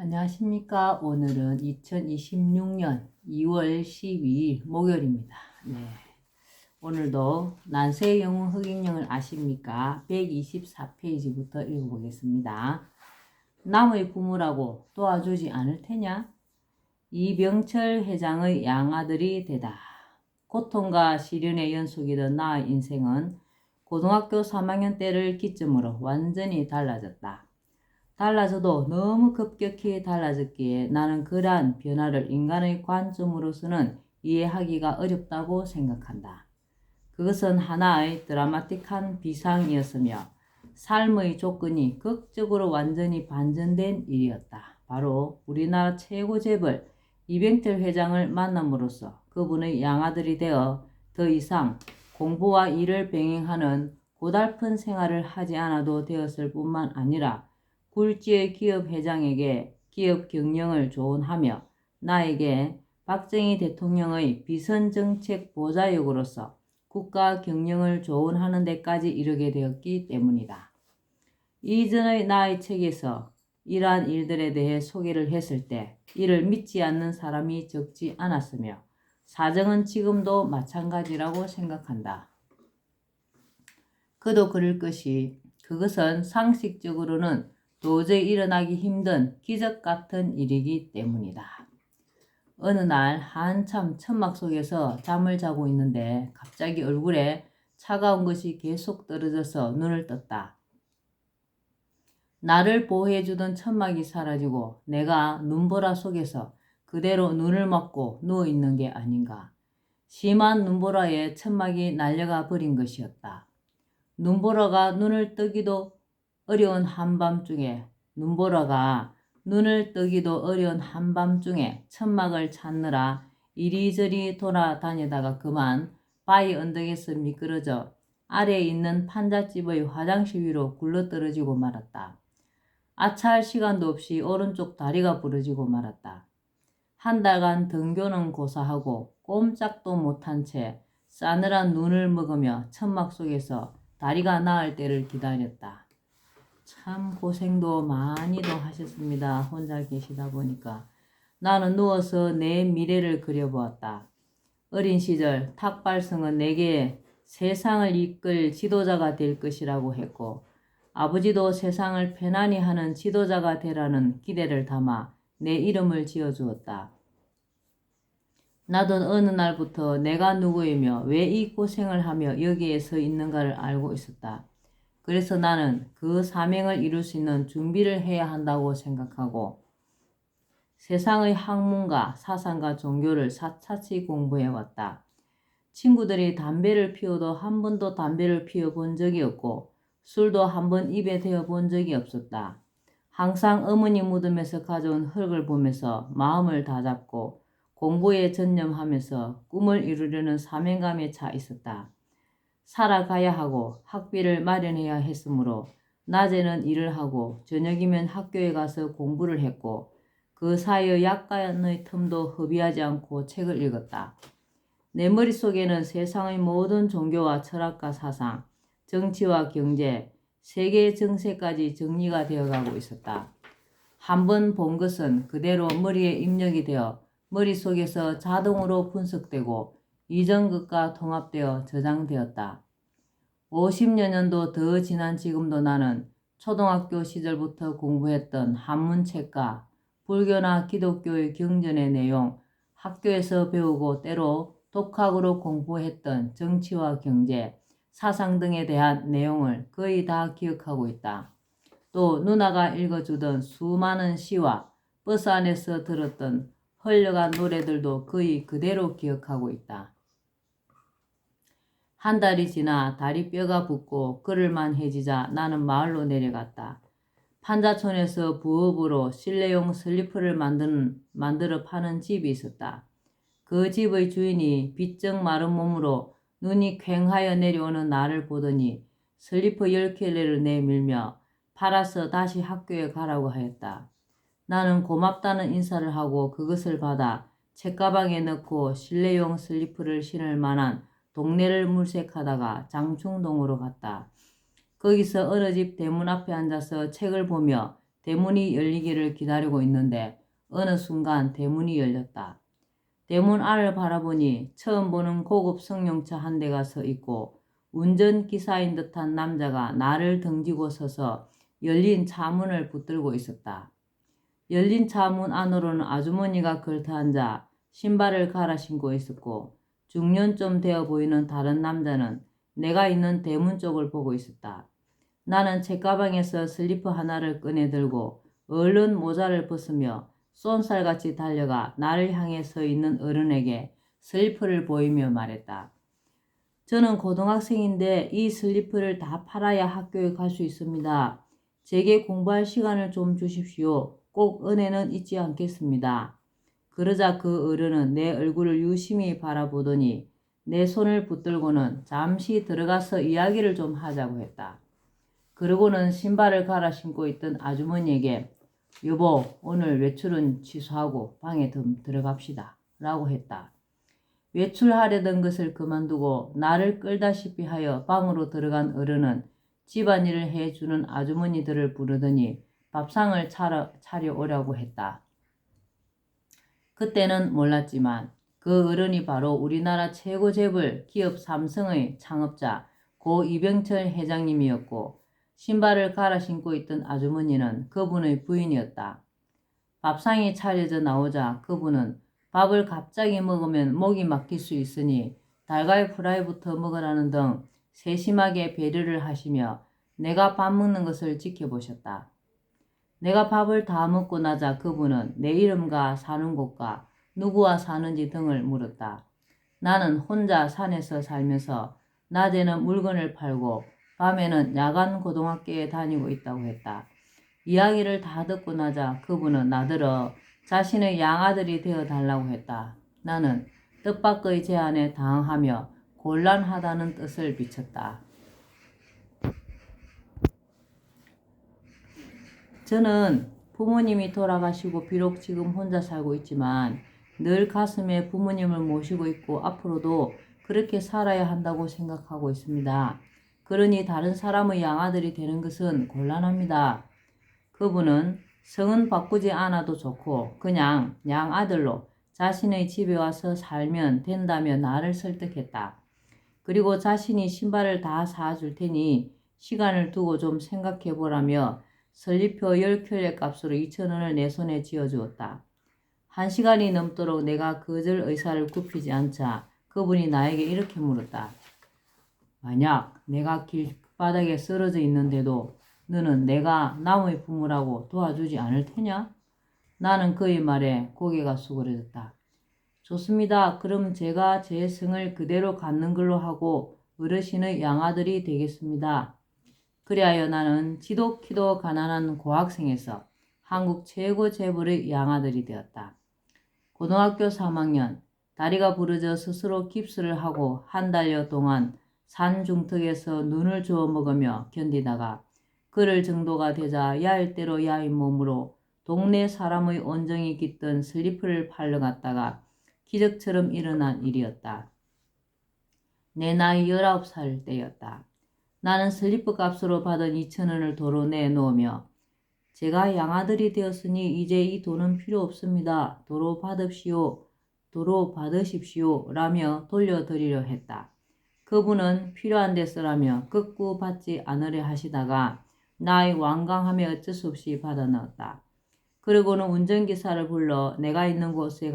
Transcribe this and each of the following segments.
안녕하십니까. 오늘은 2026년 2월 12일 목요일입니다. 네. 오늘도 난세의 영웅 흑인령을 아십니까? 124페이지부터 읽어보겠습니다. 남의 부모라고 도와주지 않을 테냐? 이병철 회장의 양아들이 되다. 고통과 시련의 연속이던 나의 인생은 고등학교 3학년 때를 기점으로 완전히 달라졌다. 달라져도 너무 급격히 달라졌기에 나는 그러한 변화를 인간의 관점으로서는 이해하기가 어렵다고 생각한다. 그것은 하나의 드라마틱한 비상이었으며 삶의 조건이 극적으로 완전히 반전된 일이었다. 바로 우리나라 최고 재벌 이병철 회장을 만남으로써 그분의 양아들이 되어 더 이상 공부와 일을 병행하는 고달픈 생활을 하지 않아도 되었을 뿐만 아니라 굴지의 기업 회장에게 기업 경영을 조언하며 나에게 박정희 대통령의 비선정책 보좌역으로서 국가 경영을 조언하는 데까지 이르게 되었기 때문이다. 이전의 나의 책에서 이러한 일들에 대해 소개를 했을 때 이를 믿지 않는 사람이 적지 않았으며 사정은 지금도 마찬가지라고 생각한다. 그도 그럴 것이 그것은 상식적으로는 도저히 일어나기 힘든 기적 같은 일이기 때문이다. 어느 날 한참 천막 속에서 잠을 자고 있는데 갑자기 얼굴에 차가운 것이 계속 떨어져서 눈을 떴다. 나를 보호해주던 천막이 사라지고 내가 눈보라 속에서 그대로 눈을 맞고 누워있는 게 아닌가. 심한 눈보라에 천막이 날려가 버린 것이었다. 눈보라가 눈을 뜨기도 어려운 한밤중에 천막을 찾느라 이리저리 돌아다니다가 그만 바위 언덕에서 미끄러져 아래에 있는 판잣집의 화장실 위로 굴러떨어지고 말았다. 아차할 시간도 없이 오른쪽 다리가 부러지고 말았다. 한 달간 등교는 고사하고 꼼짝도 못한 채 싸늘한 눈을 먹으며 천막 속에서 다리가 나을 때를 기다렸다. 참 고생도 많이도 하셨습니다. 혼자 계시다 보니까. 나는 누워서 내 미래를 그려보았다. 어린 시절 탁발성은 내게 세상을 이끌 지도자가 될 것이라고 했고 아버지도 세상을 편안히 하는 지도자가 되라는 기대를 담아 내 이름을 지어주었다. 나도 어느 날부터 내가 누구이며 왜 이 고생을 하며 여기에 서 있는가를 알고 있었다. 그래서 나는 그 사명을 이룰 수 있는 준비를 해야 한다고 생각하고 세상의 학문과 사상과 종교를 샅샅이 공부해왔다. 친구들이 담배를 피워도 한 번도 담배를 피워본 적이 없고 술도 한 번 입에 대어본 적이 없었다. 항상 어머니 무덤에서 가져온 흙을 보면서 마음을 다잡고 공부에 전념하면서 꿈을 이루려는 사명감에 차 있었다. 살아가야 하고 학비를 마련해야 했으므로 낮에는 일을 하고 저녁이면 학교에 가서 공부를 했고 그 사이의 약간의 틈도 허비하지 않고 책을 읽었다. 내 머릿속에는 세상의 모든 종교와 철학과 사상, 정치와 경제, 세계 정세까지 정리가 되어가고 있었다. 한 번 본 것은 그대로 머리에 입력이 되어 머릿속에서 자동으로 분석되고 이전 것과 통합되어 저장되었다. 50여 년도 더 지난 지금도 나는 초등학교 시절부터 공부했던 한문책과 불교나 기독교의 경전의 내용, 학교에서 배우고 때로 독학으로 공부했던 정치와 경제, 사상 등에 대한 내용을 거의 다 기억하고 있다. 또 누나가 읽어주던 수많은 시와 버스 안에서 들었던 흘려간 노래들도 거의 그대로 기억하고 있다. 한 달이 지나 다리뼈가 붓고 걸을만 해지자 나는 마을로 내려갔다. 판자촌에서 부업으로 실내용 슬리퍼를 만들어 파는 집이 있었다. 그 집의 주인이 비쩍 마른 몸으로 눈이 퀭하여 내려오는 나를 보더니 슬리퍼 10켤레를 내밀며 팔아서 다시 학교에 가라고 하였다. 나는 고맙다는 인사를 하고 그것을 받아 책가방에 넣고 실내용 슬리퍼를 신을 만한 동네를 물색하다가 장충동으로 갔다. 거기서 어느 집 대문 앞에 앉아서 책을 보며 대문이 열리기를 기다리고 있는데 어느 순간 대문이 열렸다. 대문 안을 바라보니 처음 보는 고급 승용차 한 대가 서 있고 운전기사인 듯한 남자가 나를 등지고 서서 열린 차문을 붙들고 있었다. 열린 차문 안으로는 아주머니가 걸터앉아 신발을 갈아 신고 있었고 중년쯤 되어 보이는 다른 남자는 내가 있는 대문 쪽을 보고 있었다. 나는 책가방에서 슬리퍼 하나를 꺼내 들고 얼른 모자를 벗으며 쏜살같이 달려가 나를 향해 서 있는 어른에게 슬리퍼를 보이며 말했다. 저는 고등학생인데 이 슬리퍼를 다 팔아야 학교에 갈 수 있습니다. 제게 공부할 시간을 좀 주십시오. 꼭 은혜는 잊지 않겠습니다. 그러자 그 어른은 내 얼굴을 유심히 바라보더니 내 손을 붙들고는 잠시 들어가서 이야기를 좀 하자고 했다. 그러고는 신발을 갈아 신고 있던 아주머니에게 여보, 오늘 외출은 취소하고 방에 좀 들어갑시다 라고 했다. 외출하려던 것을 그만두고 나를 끌다시피 하여 방으로 들어간 어른은 집안일을 해주는 아주머니들을 부르더니 밥상을 차려 오라고 했다. 그때는 몰랐지만 그 어른이 바로 우리나라 최고 재벌 기업 삼성의 창업자 고 이병철 회장님이었고 신발을 갈아 신고 있던 아주머니는 그분의 부인이었다. 밥상이 차려져 나오자 그분은 밥을 갑자기 먹으면 목이 막힐 수 있으니 달걀 프라이부터 먹으라는 등 세심하게 배려를 하시며 내가 밥 먹는 것을 지켜보셨다. 내가 밥을 다 먹고 나자 그분은 내 이름과 사는 곳과 누구와 사는지 등을 물었다. 나는 혼자 산에서 살면서 낮에는 물건을 팔고 밤에는 야간 고등학교에 다니고 있다고 했다. 이야기를 다 듣고 나자 그분은 나더러 자신의 양아들이 되어 달라고 했다. 나는 뜻밖의 제안에 당황하며 곤란하다는 뜻을 비쳤다. 저는 부모님이 돌아가시고 비록 지금 혼자 살고 있지만 늘 가슴에 부모님을 모시고 있고 앞으로도 그렇게 살아야 한다고 생각하고 있습니다. 그러니 다른 사람의 양아들이 되는 것은 곤란합니다. 그분은 성은 바꾸지 않아도 좋고 그냥 양아들로 자신의 집에 와서 살면 된다며 나를 설득했다. 그리고 자신이 신발을 다 사줄 테니 시간을 두고 좀 생각해 보라며 설리표 10켤레 값으로 2,000원을 내 손에 쥐어주었다. 1시간이 넘도록 내가 거절 의사를 굽히지 않자 그분이 나에게 이렇게 물었다. 만약 내가 길바닥에 쓰러져 있는데도 너는 내가 남의 부모라고 도와주지 않을 테냐? 나는 그의 말에 고개가 수그러졌다. 좋습니다. 그럼 제가 제 성을 그대로 갖는 걸로 하고 어르신의 양아들이 되겠습니다. 그리하여 나는 지독히도 가난한 고학생에서 한국 최고 재벌의 양아들이 되었다. 고등학교 3학년 다리가 부러져 스스로 깁스를 하고 한 달여 동안 산 중턱에서 눈을 주워 먹으며 견디다가 그럴 정도가 되자 야일 대로 야인 몸으로 동네 사람의 온정이 깃든 슬리퍼를 팔러 갔다가 기적처럼 일어난 일이었다. 내 나이 19살 때였다. 나는 슬리퍼 값으로 받은 2,000원을 도로 내놓으며 제가 양아들이 되었으니 이제 이 돈은 필요 없습니다. 도로 받으십시오 라며 돌려드리려 했다. 그분은 필요한 데 쓰라며 극구 받지 않으려 하시다가 나의 완강함에 어쩔 수 없이 받아 넣었다. 그러고는 운전기사를 불러 내가 있는 곳에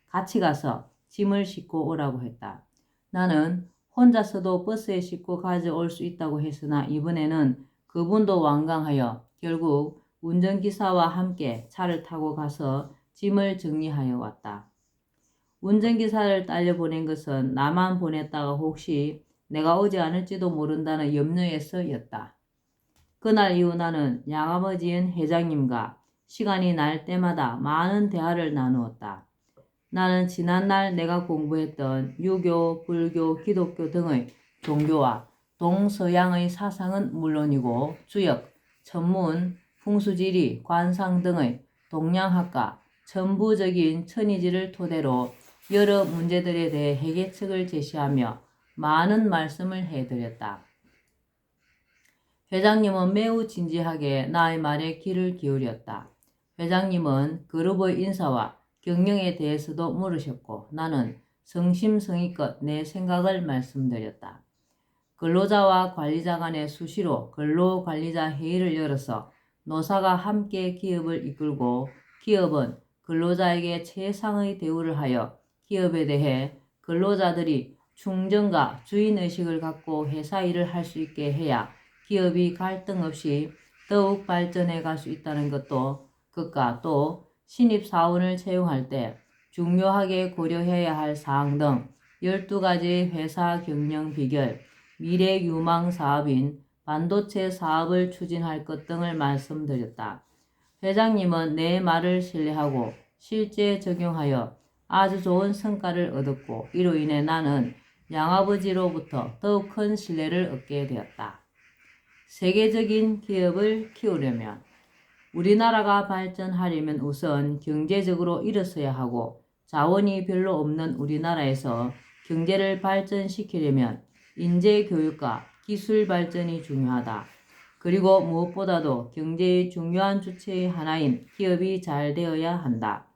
같이 가서 짐을 싣고 오라고 했다. 나는 혼자서도 버스에 싣고 가져올 수 있다고 했으나 이번에는 그분도 완강하여 결국 운전기사와 함께 차를 타고 가서 짐을 정리하여 왔다. 운전기사를 딸려 보낸 것은 나만 보냈다가 혹시 내가 오지 않을지도 모른다는 염려에서였다. 그날 이후 나는 양아버지인 회장님과 시간이 날 때마다 많은 대화를 나누었다. 나는 지난날 내가 공부했던 유교, 불교, 기독교 등의 종교와 동서양의 사상은 물론이고 주역, 천문, 풍수지리, 관상 등의 동양학과 전부적인 천의지를 토대로 여러 문제들에 대해 해결책을 제시하며 많은 말씀을 해드렸다. 회장님은 매우 진지하게 나의 말에 귀를 기울였다. 회장님은 그룹의 인사와 경영에 대해서도 물으셨고 나는 성심성의껏 내 생각을 말씀드렸다. 근로자와 관리자 간에 수시로 근로관리자 회의를 열어서 노사가 함께 기업을 이끌고 기업은 근로자에게 최상의 대우를 하여 기업에 대해 근로자들이 충정과 주인의식을 갖고 회사 일을 할 수 있게 해야 기업이 갈등 없이 더욱 발전해 갈 수 있다는 것과 또 신입사원을 채용할 때 중요하게 고려해야 할 사항 등 12가지 회사 경영 비결, 미래 유망 사업인 반도체 사업을 추진할 것 등을 말씀드렸다. 회장님은 내 말을 신뢰하고 실제 적용하여 아주 좋은 성과를 얻었고 이로 인해 나는 양아버지로부터 더욱 큰 신뢰를 얻게 되었다. 세계적인 기업을 키우려면 우리나라가 발전하려면 우선 경제적으로 일어서야 하고 자원이 별로 없는 우리나라에서 경제를 발전시키려면 인재 교육과 기술 발전이 중요하다. 그리고 무엇보다도 경제의 중요한 주체의 하나인 기업이 잘 되어야 한다.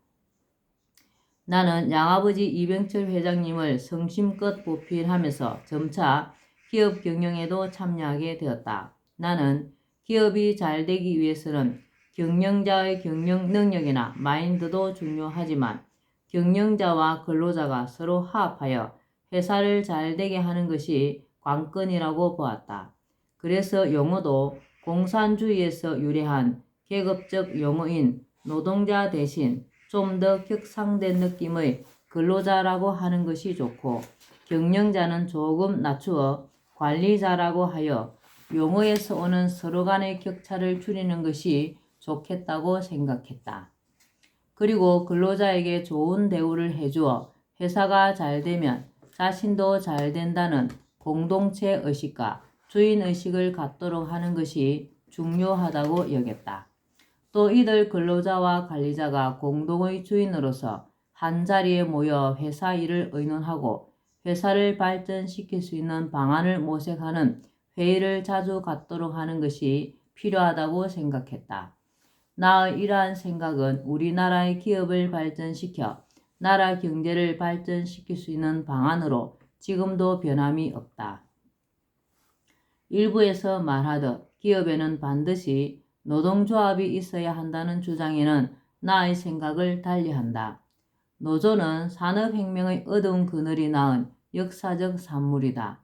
나는 양아버지 이병철 회장님을 성심껏 보필하면서 점차 기업 경영에도 참여하게 되었다. 나는 기업이 잘 되기 위해서는 경영자의 경영 능력이나 마인드도 중요하지만 경영자와 근로자가 서로 화합하여 회사를 잘 되게 하는 것이 관건이라고 보았다. 그래서 용어도 공산주의에서 유래한 계급적 용어인 노동자 대신 좀 더 격상된 느낌의 근로자라고 하는 것이 좋고 경영자는 조금 낮추어 관리자라고 하여 용어에서 오는 서로 간의 격차를 줄이는 것이 좋겠다고 생각했다. 그리고 근로자에게 좋은 대우를 해주어 회사가 잘 되면 자신도 잘 된다는 공동체 의식과 주인 의식을 갖도록 하는 것이 중요하다고 여겼다. 또 이들 근로자와 관리자가 공동의 주인으로서 한자리에 모여 회사 일을 의논하고 회사를 발전시킬 수 있는 방안을 모색하는 회의를 자주 갖도록 하는 것이 필요하다고 생각했다. 나의 이러한 생각은 우리나라의 기업을 발전시켜 나라 경제를 발전시킬 수 있는 방안으로 지금도 변함이 없다. 일부에서 말하듯 기업에는 반드시 노동조합이 있어야 한다는 주장에는 나의 생각을 달리한다. 노조는 산업혁명의 어두운 그늘이 낳은 역사적 산물이다.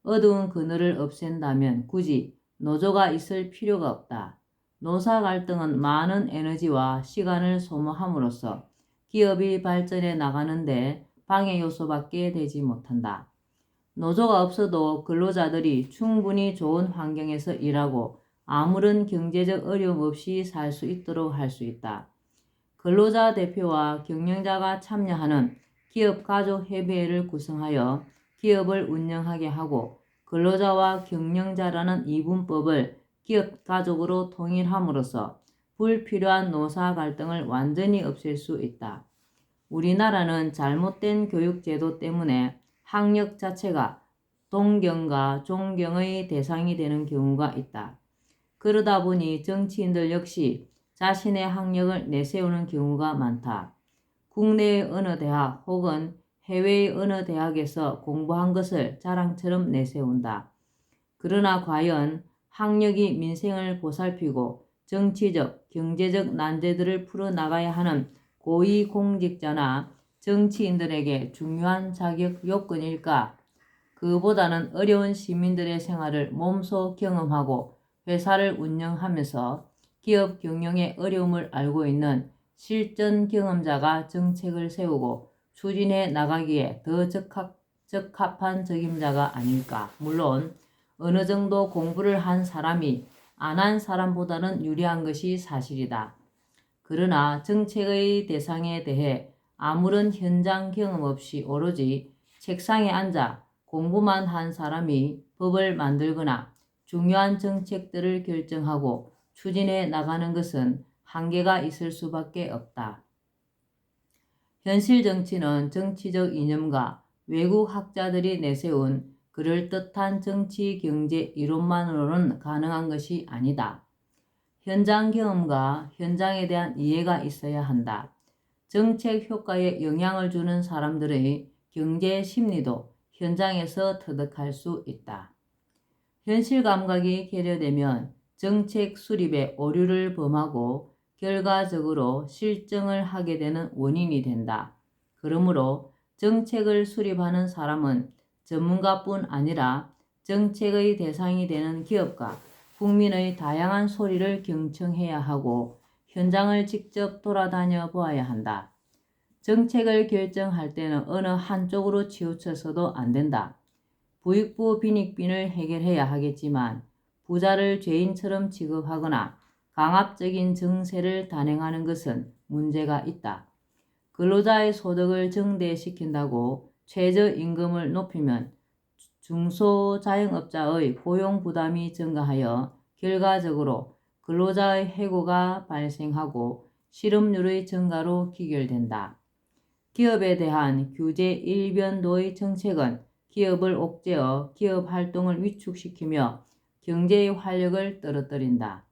어두운 그늘을 없앤다면 굳이 노조가 있을 필요가 없다. 노사 갈등은 많은 에너지와 시간을 소모함으로써 기업이 발전해 나가는데 방해 요소밖에 되지 못한다. 노조가 없어도 근로자들이 충분히 좋은 환경에서 일하고 아무런 경제적 어려움 없이 살 수 있도록 할 수 있다. 근로자 대표와 경영자가 참여하는 기업가족협의회를 구성하여 기업을 운영하게 하고 근로자와 경영자라는 이분법을 기업가족으로 통일함으로써 불필요한 노사 갈등을 완전히 없앨 수 있다. 우리나라는 잘못된 교육제도 때문에 학력 자체가 동경과 존경의 대상이 되는 경우가 있다. 그러다 보니 정치인들 역시 자신의 학력을 내세우는 경우가 많다. 국내의 어느 대학 혹은 해외의 어느 대학에서 공부한 것을 자랑처럼 내세운다. 그러나 과연 학력이 민생을 보살피고 정치적, 경제적 난제들을 풀어나가야 하는 고위공직자나 정치인들에게 중요한 자격 요건일까? 그보다는 어려운 시민들의 생활을 몸소 경험하고 회사를 운영하면서 기업 경영의 어려움을 알고 있는 실전 경험자가 정책을 세우고 추진해 나가기에 더 적합한 적임자가 아닐까. 물론 어느 정도 공부를 한 사람이 안 한 사람보다는 유리한 것이 사실이다. 그러나 정책의 대상에 대해 아무런 현장 경험 없이 오로지 책상에 앉아 공부만 한 사람이 법을 만들거나 중요한 정책들을 결정하고 추진해 나가는 것은 한계가 있을 수밖에 없다. 현실 정치는 정치적 이념과 외국 학자들이 내세운 그럴듯한 정치 경제 이론만으로는 가능한 것이 아니다. 현장 경험과 현장에 대한 이해가 있어야 한다. 정책 효과에 영향을 주는 사람들의 경제 심리도 현장에서 터득할 수 있다. 현실 감각이 결여되면 정책 수립에 오류를 범하고 결과적으로 실정을 하게 되는 원인이 된다. 그러므로 정책을 수립하는 사람은 전문가뿐 아니라 정책의 대상이 되는 기업가, 국민의 다양한 소리를 경청해야 하고 현장을 직접 돌아다녀 보아야 한다. 정책을 결정할 때는 어느 한쪽으로 치우쳐서도 안 된다. 부익부 빈익빈을 해결해야 하겠지만 부자를 죄인처럼 취급하거나 강압적인 정세를 단행하는 것은 문제가 있다. 근로자의 소득을 증대시킨다고 최저임금을 높이면 중소자영업자의 고용 부담이 증가하여 결과적으로 근로자의 해고가 발생하고 실업률의 증가로 귀결된다. 기업에 대한 규제 일변도의 정책은 기업을 옥죄어 기업 활동을 위축시키며 경제의 활력을 떨어뜨린다.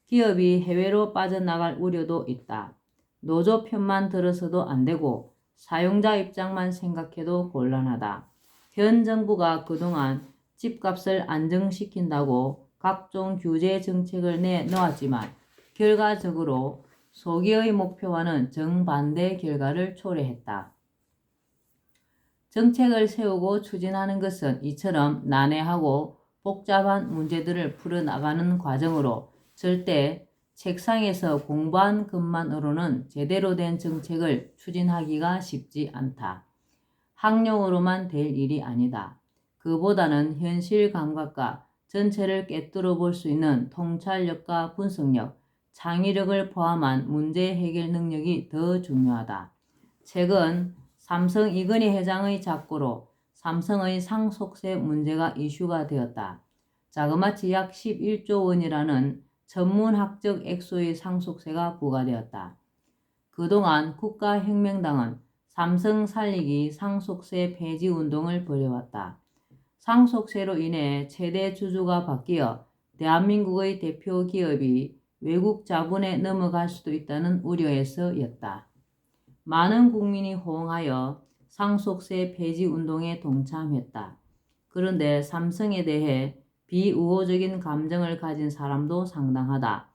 기업이 해외로 빠져나갈 우려도 있다. 노조 편만 들어서도 안 되고 사용자 입장만 생각해도 곤란하다. 현 정부가 그동안 집값을 안정시킨다고 각종 규제 정책을 내놓았지만 결과적으로 소기의 목표와는 정반대 결과를 초래했다. 정책을 세우고 추진하는 것은 이처럼 난해하고 복잡한 문제들을 풀어나가는 과정으로 절대 책상에서 공부한 것만으로는 제대로 된 정책을 추진하기가 쉽지 않다. 학력으로만 될 일이 아니다. 그보다는 현실 감각과 전체를 꿰뚫어 볼 수 있는 통찰력과 분석력, 창의력을 포함한 문제 해결 능력이 더 중요하다. 최근 삼성 이건희 회장의 작고로 삼성의 상속세 문제가 이슈가 되었다. 자그마치 약 11조 원이라는 천문학적 액수의 상속세가 부과되었다. 그동안 국가혁명당은 삼성 살리기 상속세 폐지 운동을 벌여왔다. 상속세로 인해 최대 주주가 바뀌어 대한민국의 대표 기업이 외국 자본에 넘어갈 수도 있다는 우려에서였다. 많은 국민이 호응하여 상속세 폐지 운동에 동참했다. 그런데 삼성에 대해 비우호적인 감정을 가진 사람도 상당하다.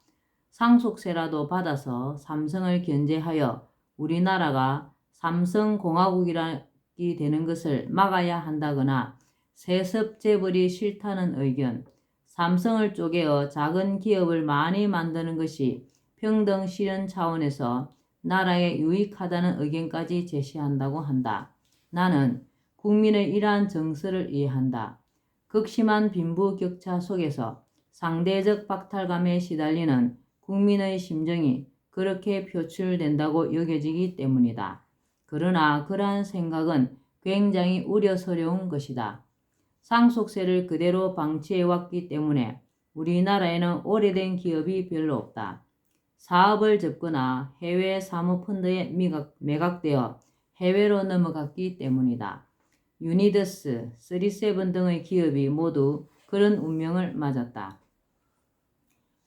상속세라도 받아서 삼성을 견제하여 우리나라가 삼성공화국이 되는 것을 막아야 한다거나 세습 재벌이 싫다는 의견, 삼성을 쪼개어 작은 기업을 많이 만드는 것이 평등 실현 차원에서 나라에 유익하다는 의견까지 제시한다고 한다. 나는 국민의 이러한 정서를 이해한다. 극심한 빈부격차 속에서 상대적 박탈감에 시달리는 국민의 심정이 그렇게 표출된다고 여겨지기 때문이다. 그러나 그러한 생각은 굉장히 우려스러운 것이다. 상속세를 그대로 방치해왔기 때문에 우리나라에는 오래된 기업이 별로 없다. 사업을 접거나 해외 사모펀드에 매각되어 해외로 넘어갔기 때문이다. 유니더스, 37 등의 기업이 모두 그런 운명을 맞았다.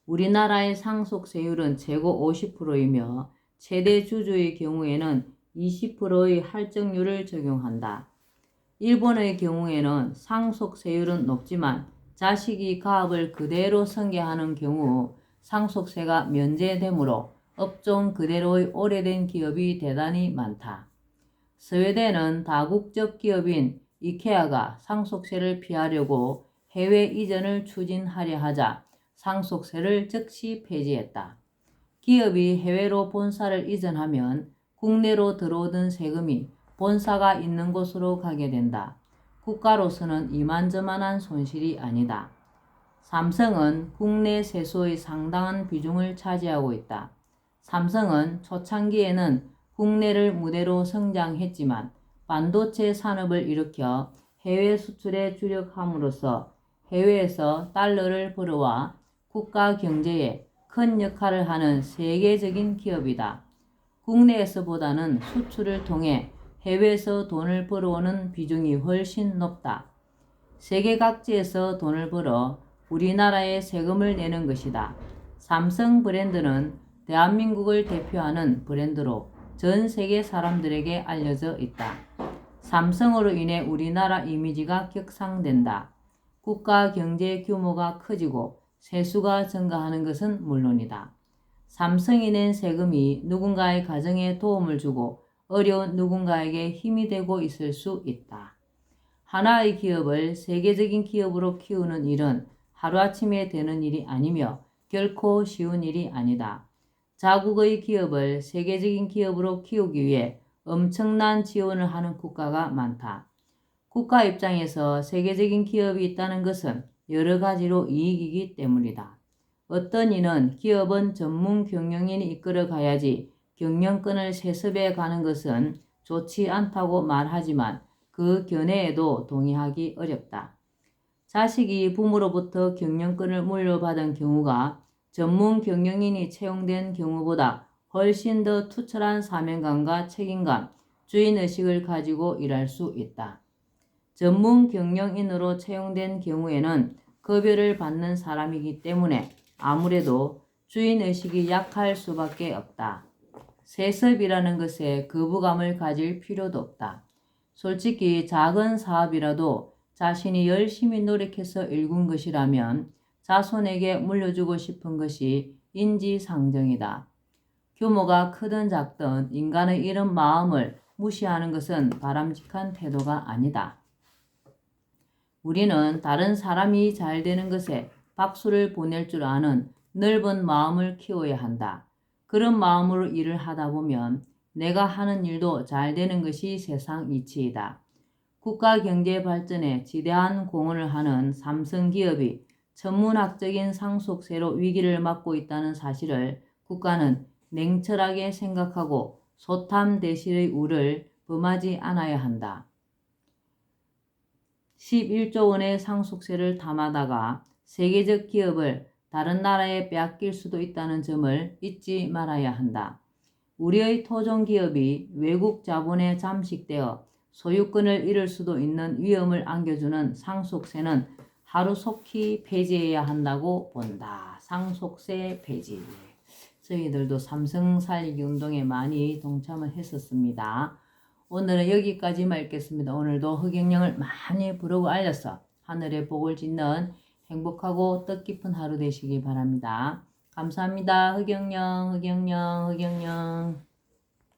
우리나라의 상속세율은 최고 50%이며 최대 주주의 경우에는 20%의 할증률을 적용한다. 일본의 경우에는 상속세율은 높지만 자식이 가업을 그대로 승계하는 경우 상속세가 면제되므로 업종 그대로의 오래된 기업이 대단히 많다. 스웨덴은 다국적 기업인 이케아가 상속세를 피하려고 해외 이전을 추진하려 하자 상속세를 즉시 폐지했다. 기업이 해외로 본사를 이전하면 국내로 들어오던 세금이 본사가 있는 곳으로 가게 된다. 국가로서는 이만저만한 손실이 아니다. 삼성은 국내 세수의 상당한 비중을 차지하고 있다. 삼성은 초창기에는 국내를 무대로 성장했지만 반도체 산업을 일으켜 해외 수출에 주력함으로써 해외에서 달러를 벌어와 국가 경제에 큰 역할을 하는 세계적인 기업이다. 국내에서보다는 수출을 통해 해외에서 돈을 벌어오는 비중이 훨씬 높다. 세계 각지에서 돈을 벌어 우리나라에 세금을 내는 것이다. 삼성 브랜드는 대한민국을 대표하는 브랜드로 전 세계 사람들에게 알려져 있다. 삼성으로 인해 우리나라 이미지가 격상된다. 국가 경제 규모가 커지고 세수가 증가하는 것은 물론이다. 삼성이 낸 세금이 누군가의 가정에 도움을 주고 어려운 누군가에게 힘이 되고 있을 수 있다. 하나의 기업을 세계적인 기업으로 키우는 일은 하루아침에 되는 일이 아니며 결코 쉬운 일이 아니다. 자국의 기업을 세계적인 기업으로 키우기 위해 엄청난 지원을 하는 국가가 많다. 국가 입장에서 세계적인 기업이 있다는 것은 여러 가지로 이익이기 때문이다. 어떤 이는 기업은 전문 경영인이 이끌어 가야지 경영권을 세습해 가는 것은 좋지 않다고 말하지만 그 견해에도 동의하기 어렵다. 자식이 부모로부터 경영권을 물려받은 경우가 전문 경영인이 채용된 경우보다 훨씬 더 투철한 사명감과 책임감, 주인의식을 가지고 일할 수 있다. 전문 경영인으로 채용된 경우에는 급여를 받는 사람이기 때문에 아무래도 주인의식이 약할 수밖에 없다. 세습이라는 것에 거부감을 가질 필요도 없다. 솔직히 작은 사업이라도 자신이 열심히 노력해서 일군 것이라면 자손에게 물려주고 싶은 것이 인지상정이다. 규모가 크든 작든 인간의 이런 마음을 무시하는 것은 바람직한 태도가 아니다. 우리는 다른 사람이 잘 되는 것에 박수를 보낼 줄 아는 넓은 마음을 키워야 한다. 그런 마음으로 일을 하다 보면 내가 하는 일도 잘 되는 것이 세상 이치이다. 국가 경제 발전에 지대한 공헌을 하는 삼성 기업이 천문학적인 상속세로 위기를 맞고 있다는 사실을 국가는 냉철하게 생각하고 소탐대실의 우를 범하지 않아야 한다. 11조 원의 상속세를 탐하다가 세계적 기업을 다른 나라에 빼앗길 수도 있다는 점을 잊지 말아야 한다. 우리의 토종 기업이 외국 자본에 잠식되어 소유권을 잃을 수도 있는 위험을 안겨주는 상속세는 하루속히 폐지해야 한다고 본다. 상속세 폐지. 저희들도 삼성 살리기 운동에 많이 동참을 했었습니다. 오늘은 여기까지만 읽겠습니다. 오늘도 흑영령을 많이 부르고 알려서 하늘의 복을 짓는 행복하고 뜻깊은 하루 되시기 바랍니다. 감사합니다. 흑영령, 흑영령, 흑영령.